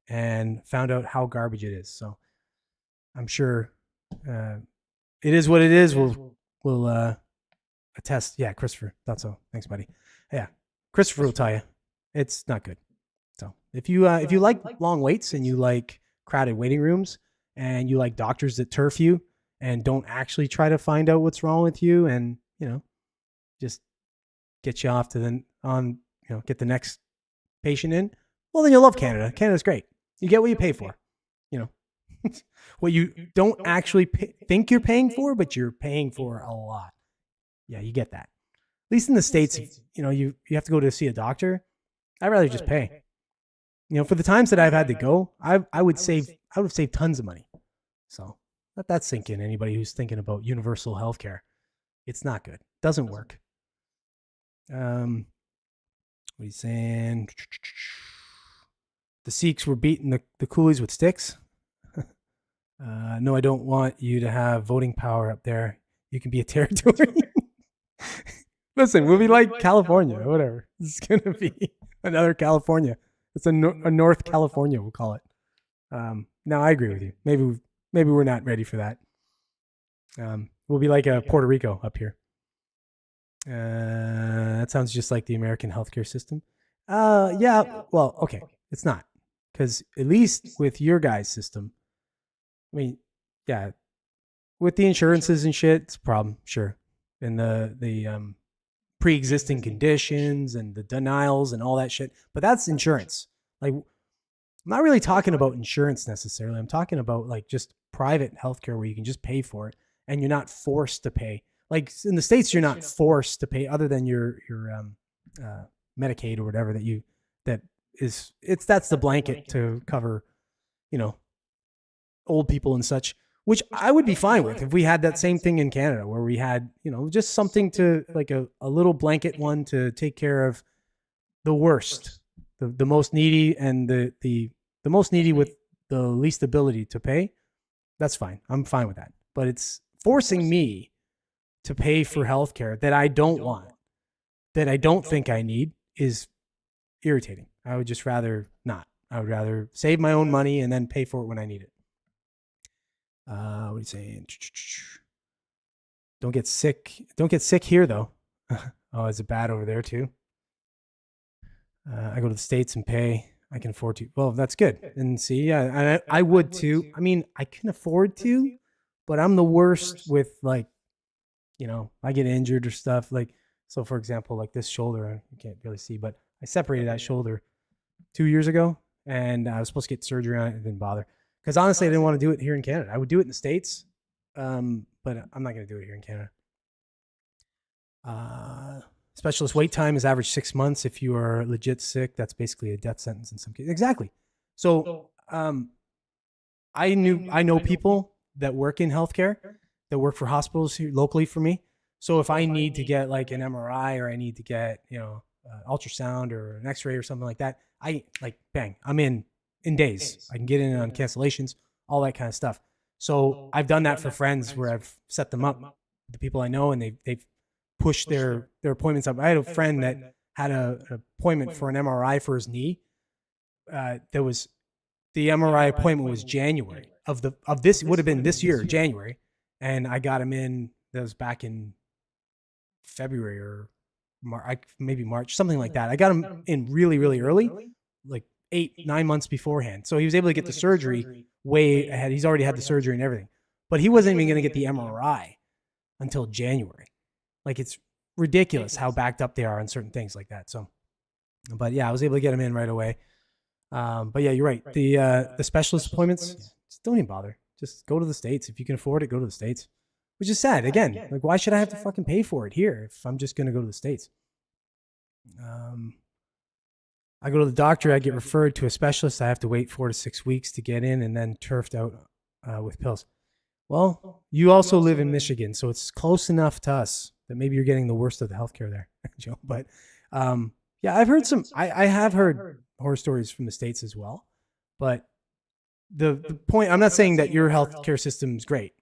and found out how garbage it is. So I'm sure it is what it is. We'll attest. Yeah, Christopher, thought so. Thanks, buddy. Yeah, Christopher will tell you it's not good. So if you like long waits and you like crowded waiting rooms and you like doctors that turf you and don't actually try to find out what's wrong with you and just get you off to get the next patient in, well, then you'll love Canada. Canada's great. You get what you pay for. What you don't actually think you're paying for, but you're paying for a lot. Yeah, you get that. At least in the States, you have to go to see a doctor. I'd rather just pay. For the times that I've had to go, I would have saved tons of money. So let that sink in. Anybody who's thinking about universal healthcare, it's not good. Doesn't work. What are you saying? The Sikhs were beating the coolies with sticks. No, I don't want you to have voting power up there. You can be a territory. Listen, we'll be like California or whatever. It's going to be another California. It's a North California, we'll call it. Now, I agree with you. Maybe we're not ready for that. We'll be like a Puerto Rico up here. That sounds just like the American healthcare system. Yeah, well, okay. It's not. Because at least with your guys' system, I mean, yeah, with the insurances and shit, it's a problem, sure. And the pre-existing conditions and the denials and all that shit. But that's insurance. Like, I'm not really talking about insurance necessarily. I'm talking about like just private healthcare where you can just pay for it and you're not forced to pay. Like in the States, you're not forced to pay other than your Medicaid or whatever that's the blanket to cover, old people and such, which I would be fine with if we had that same thing in Canada where we had, just something to like a little blanket one to take care of the worst, the most needy and the most needy with the least ability to pay. That's fine. I'm fine with that. But it's forcing me to pay for healthcare that I don't want, that I don't think I need is irritating. I would just rather not. I would rather save my own money and then pay for it when I need it. What are you saying? Don't get sick. Don't get sick here though. Oh, is it bad over there too? I go to the States and pay. I can afford to. Well, that's good. And see, yeah, I would too. I mean, I can afford to, but I'm the worst with like, I get injured or stuff. Like, so for example, like this shoulder, you can't really see, but I separated that shoulder 2 years ago, and I was supposed to get surgery on it. It didn't bother because honestly, I didn't want to do it here in Canada. I would do it in the States, but I'm not going to do it here in Canada. Specialist wait time is average 6 months. If you are legit sick, that's basically a death sentence in some cases. Exactly. So, I know people that work in healthcare, that work for hospitals here locally for me. So if I need to get like an MRI or I need to get, ultrasound or an X-ray or something like that, I like bang, I'm in days. I can get in on cancellations, all that kind of stuff. So I've done that for friends where I've set them up, the people I know, and they've pushed their appointments up. I had a friend that had an appointment for an MRI for his knee. The MRI appointment was January of this. It would have been this year, January, and I got him in. That was back in February or maybe March, something like that. I got him in really, really early, like 8-9 months beforehand. So he was able to get the surgery way ahead. He's already had the surgery and everything, but he wasn't even going to get the MRI until January. Like, it's ridiculous how backed up they are on certain things like that. So, but yeah, I was able to get him in right away. But yeah, you're right. The specialist appointments, just don't even bother. Just go to the States. If you can afford it, go to the States. Which is sad. Again, like, why should I have to fucking pay for it here if I'm just going to go to the States? I go to the doctor. I get referred to a specialist. I have to wait 4 to 6 weeks to get in and then turfed out with pills. Well, you also live in Michigan, so it's close enough to us that maybe you're getting the worst of the healthcare there, Joe. But yeah, I've heard I have heard horror stories from the States as well. But the point, I'm not saying that your healthcare system is great.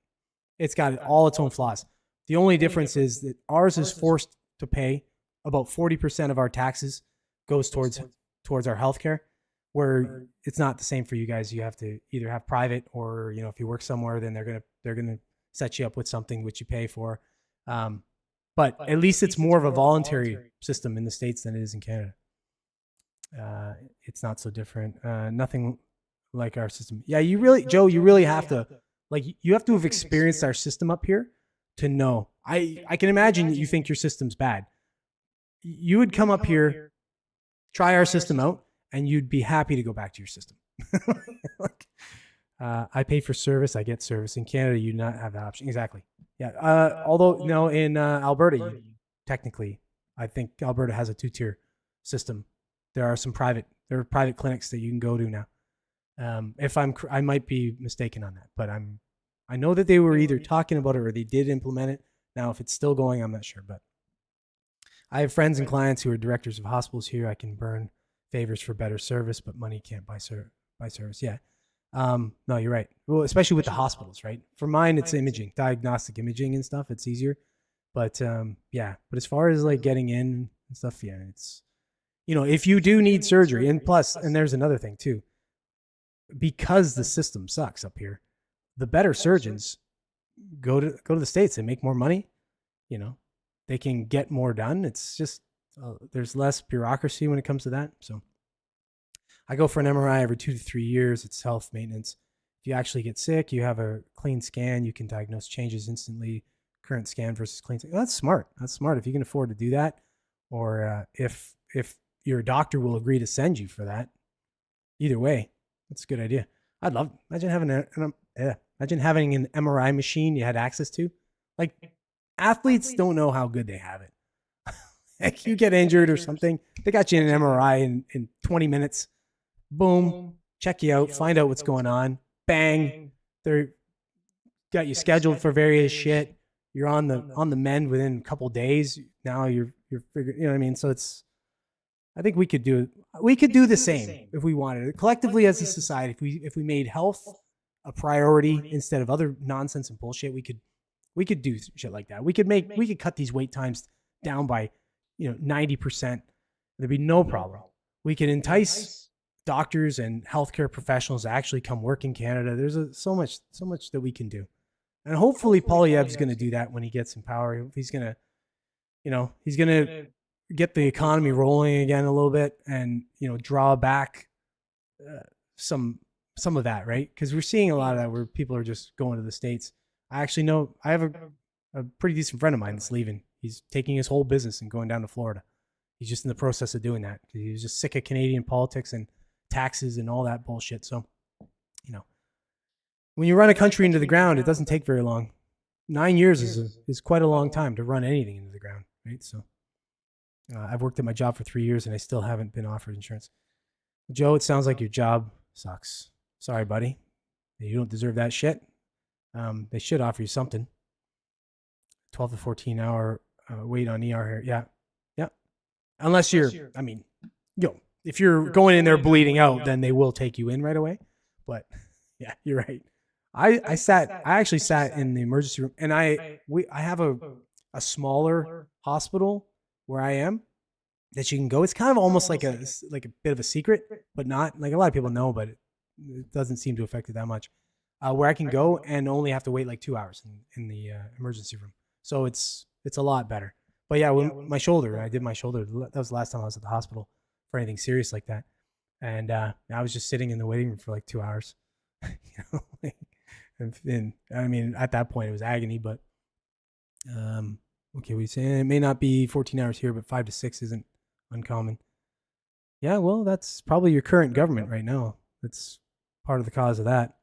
It's got all its own flaws. The only difference is that ours is forced to pay about 40% of our taxes goes towards our healthcare, where it's not the same for you guys. You have to either have private or, if you work somewhere, then they're gonna set you up with something which you pay for. But at least it's more of a voluntary system in the States than it is in Canada. It's not so different. Nothing like our system. Yeah, Joe, you really have to. Like, you have to have experienced our system up here to know. I can imagine you think your system's bad. You would come up here, try our system out, and you'd be happy to go back to your system. I pay for service. I get service. In Canada, you do not have that option. Exactly. Yeah. Although, in Alberta, technically, I think Alberta has a 2-tier system. There are private clinics that you can go to now. I might be mistaken on that, but I know that they were either talking about it or they did implement it. Now, if it's still going, I'm not sure, but I have friends and clients who are directors of hospitals here. I can burn favors for better service, but money can't buy service. Yeah. No, you're right. Well, especially with the hospitals, right? For mine, it's imaging, diagnostic imaging and stuff. It's easier, but yeah. But as far as like getting in and stuff, yeah, it's, if you do need surgery, and plus, and there's another thing too. Because the system sucks up here, the better surgeons go to the States and make more money. They can get more done. It's just there's less bureaucracy when it comes to that. So I go for an MRI every 2 to 3 years. It's health maintenance. If you actually get sick, you have a clean scan. You can diagnose changes instantly. Current scan versus clean scan. That's smart. That's smart if you can afford to do that, or if your doctor will agree to send you for that. Either way. That's a good idea. I'd love. Imagine having an MRI machine you had access to. Like, athletes don't know how good they have it. Like, you get injured or something, they got you in an MRI in 20 minutes. Boom, check you out, find out what's going on. Bang, they're got you scheduled for various shit. You're on the mend within a couple days. Now you're figuring. You know what I mean? So it's. I think we could do the same if we wanted it collectively as a society. If we made health a priority instead of other nonsense and bullshit, we could do shit like that. We could cut these wait times down by 90%. There'd be no problem. We could entice doctors and healthcare professionals to actually come work in Canada. There's so much that we can do. And hopefully Poilievre's going to do that when he gets in power. He's going to, he's going to get the economy rolling again a little bit and, draw back some of that, right? Because we're seeing a lot of that where people are just going to the States. I actually know I have a pretty decent friend of mine that's leaving. He's taking his whole business and going down to Florida. He's just in the process of doing that. He was just sick of Canadian politics and taxes and all that bullshit. So, when you run a country into the ground, it doesn't take very long. 9 years is quite a long time to run anything into the ground, right? So, I've worked at my job for 3 years and I still haven't been offered insurance. Joe, it sounds like your job sucks. Sorry, buddy. You don't deserve that shit. They should offer you something. 12 to 14 hour wait on ER here. Yeah. Unless you're, if you're going in there bleeding out, then they will take you in right away. But yeah, you're right. I actually sat in the emergency room, and I have a smaller hospital where I am that you can go. It's kind of almost like a bit of a secret, but not like a lot of people know, but it doesn't seem to affect it that much. Where I can go and only have to wait like 2 hours in the emergency room. So it's a lot better. But yeah, my shoulder, I did my shoulder. That was the last time I was at the hospital for anything serious like that. And I was just sitting in the waiting room for like 2 hours. And I mean, at that point it was agony, but okay, we say it may not be 14 hours here, but 5 to 6 isn't uncommon. Yeah, well, that's probably your current government right now. That's part of the cause of that.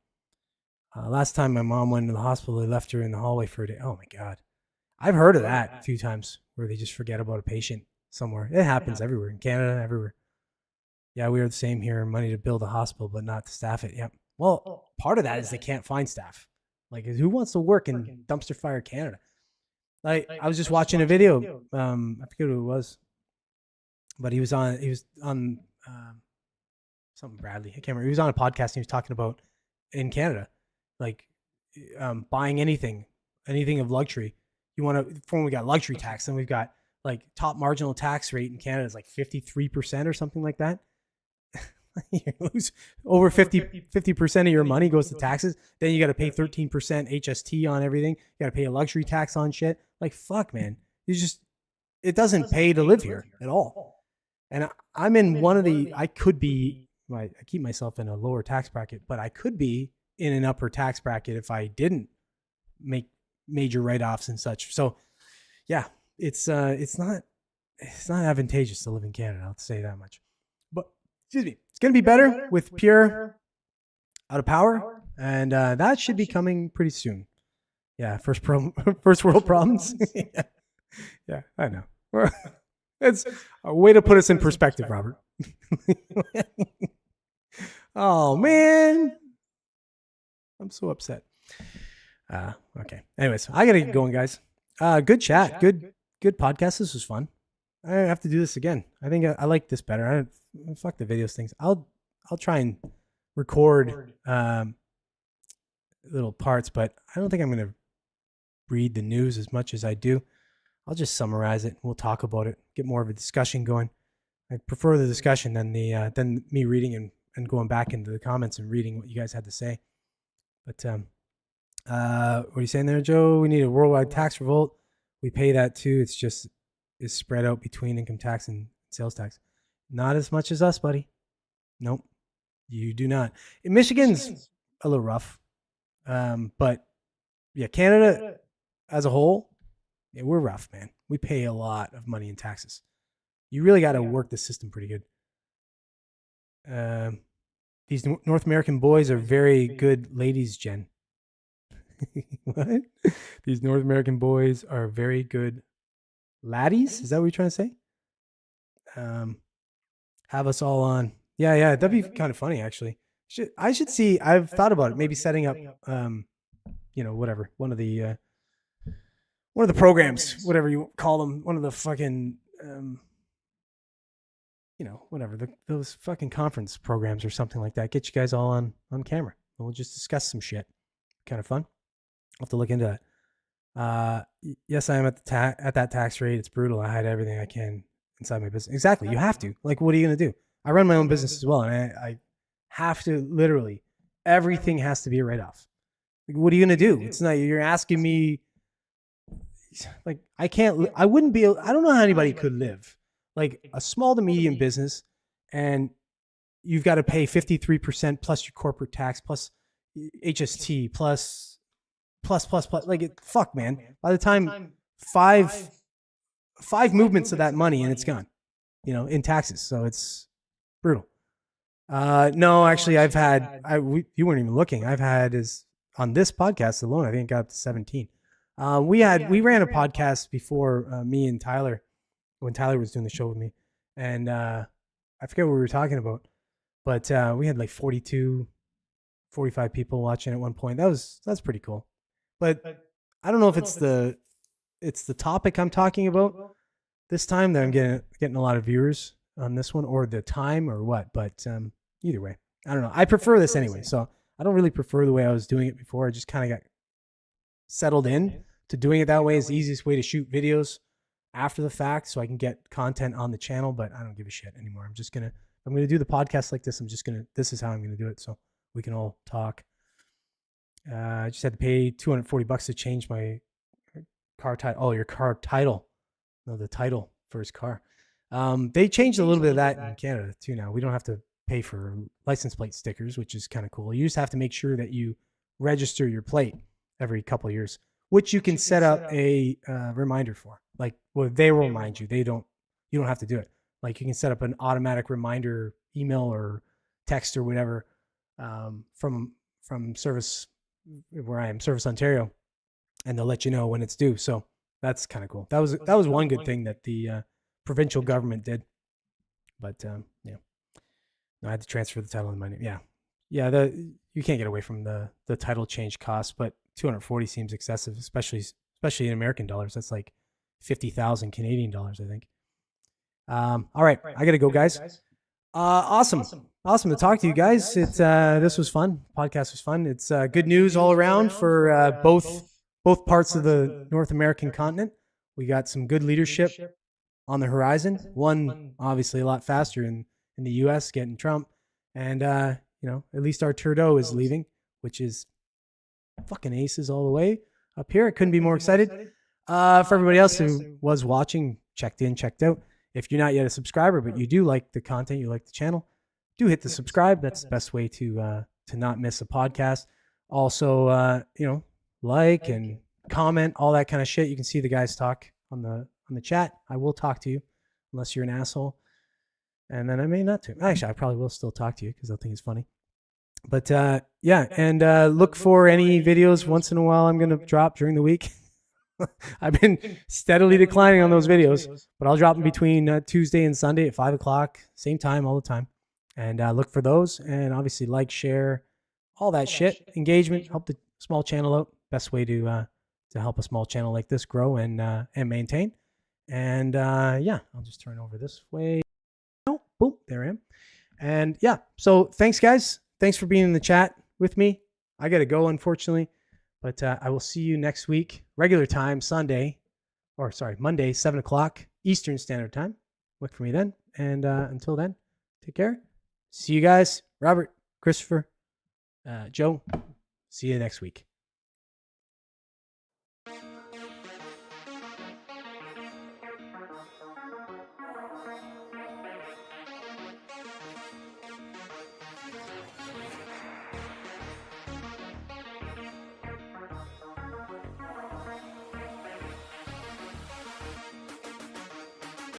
Last time my mom went to the hospital, they left her in the hallway for a day. Oh my God. I've heard of that a few times where they just forget about a patient somewhere. It happens everywhere, in Canada, everywhere. Yeah, we are the same here. Money to build a hospital, but not to staff it. Yep. Well, part of that is they can't find staff. Like, who wants to work in dumpster fire Canada? Like, I was just watching a video. I forget who it was, but he was on something Bradley. I can't remember. He was on a podcast and he was talking about in Canada, like buying anything of luxury. You want to, when we got luxury tax, then we've got like top marginal tax rate in Canada is like 53% or something like that. You lose over 50% of your money goes to taxes. Then you got to pay 13% HST on everything. You got to pay a luxury tax on shit. Like, fuck, man. It doesn't pay to live here at all. And I'm in one of the, I keep myself in a lower tax bracket, but I could be in an upper tax bracket if I didn't make major write-offs and such. So yeah, it's not advantageous to live in Canada. I'll say that much. But excuse me, it's going to be better with Pierre out of power, and that should be coming pretty soon. Yeah, first world problems. Yeah, I know. It's a way to put us in perspective, Robert. Oh man, I'm so upset. Okay. Anyways, I gotta get going, guys. Good chat. Good podcast. This was fun. I have to do this again. I think I like this better. Fuck the videos things. I'll try and record little parts, but I don't think I'm gonna read the news as much as I do. I'll just summarize it. We'll talk about it. Get more of a discussion going. I prefer the discussion than me reading and going back into the comments and reading what you guys had to say. But what are you saying there, Joe? We need a worldwide tax revolt. We pay that too. It's spread out between income tax and sales tax. Not as much as us, buddy. Nope. You do not. Michigan's a little rough. But yeah, Canada as a whole, yeah, we're rough, man. We pay a lot of money in taxes. You really got to work the system pretty good. These North American boys are very good ladies, Jen. What? These North American boys are very good laddies? Is that what you're trying to say? Have us all on. Yeah, that'd be kind of funny, actually. I should see. I've thought about it. Maybe setting up, whatever. One of the programs, whatever you call them. One of the fucking, whatever. Those fucking conference programs or something like that. Get you guys all on camera. We'll just discuss some shit. Kind of fun. I'll have to look into that. Yes, I am at that tax rate. It's brutal. I hide everything I can inside my business. Exactly. You have to. Like, what are you going to do? I run my own business as well, and I have to literally, everything has to be a write-off. Like, what are you going to do? It's not, you're asking me, like, I wouldn't be, I don't know how anybody could live like a small to medium business, and you've got to pay 53% plus your corporate tax plus HST plus. Like, fuck, man. By the time five movements of that money and it's gone, in taxes. So it's brutal. No, actually, I've had, you weren't even looking. I've had is on this podcast alone, I think it got up to 17. We ran a podcast before, me and Tyler, when Tyler was doing the show with me, and I forget what we were talking about, but we had like 42, 45 people watching at one point. That's pretty cool. But I don't know if it's the topic I'm talking about this time that I'm getting a lot of viewers on this one, or the time, or what. But either way, I don't know. I prefer this anyway. So I don't really prefer the way I was doing it before. I just kind of got settled in to doing it that way. Is the easiest way to shoot videos after the fact, so I can get content on the channel. But I don't give a shit anymore. I'm gonna do the podcast like this. This is how I'm gonna do it, so we can all talk. I just had to pay $240 to change my car title. Oh, your car title. No, the title for his car. They changed a little bit of that in Canada too now. We don't have to pay for license plate stickers, which is kind of cool. You just have to make sure that you register your plate every couple of years, which you can set up a reminder for. Like, well, they will remind you. You don't have to do it. Like, you can set up an automatic reminder email or text or whatever from Service, where I am, Service Ontario, and they'll let you know when it's due. So that's kind of cool. That was one good thing that the provincial government did. But yeah, no, I had to transfer the title in my name. Yeah. You can't get away from the title change cost, but $240 seems excessive, especially in American dollars. That's like 50,000 Canadian dollars, I think. All right, I gotta go, guys. Awesome to talk to you guys. This was fun. Podcast was fun. It's good news all around for both parts of the North American continent. We got some good leadership on the horizon. One obviously a lot faster in the U.S. getting Trump, and at least our Trudeau is leaving, which is fucking aces all the way up here. I couldn't be more excited. For everybody else who was watching, checked in, checked out, if you're not yet a subscriber, but you do like the content, you like the channel, do hit the subscribe. That's the best way to not miss a podcast. Also, like and comment, all that kind of shit. You can see the guys talk on the chat. I will talk to you unless you're an asshole. And then I may not to. Actually, I probably will still talk to you because I think it's funny. But yeah, and look for any videos once in a while I'm going to drop during the week. I've been steadily declining on those videos, but I'll drop them between Tuesday and Sunday at 5 o'clock, same time, all the time. And look for those. And obviously like, share, all that shit. Engagement, help the small channel out. Best way to help a small channel like this grow and maintain. And yeah, I'll just turn over this way. Oh, boom, there I am. And yeah, so thanks, guys. Thanks for being in the chat with me. I got to go, unfortunately. But I will see you next week, regular time, Monday, 7 o'clock Eastern Standard Time. Look for me then. And until then, take care. See you guys. Robert, Christopher, Joe. See you next week.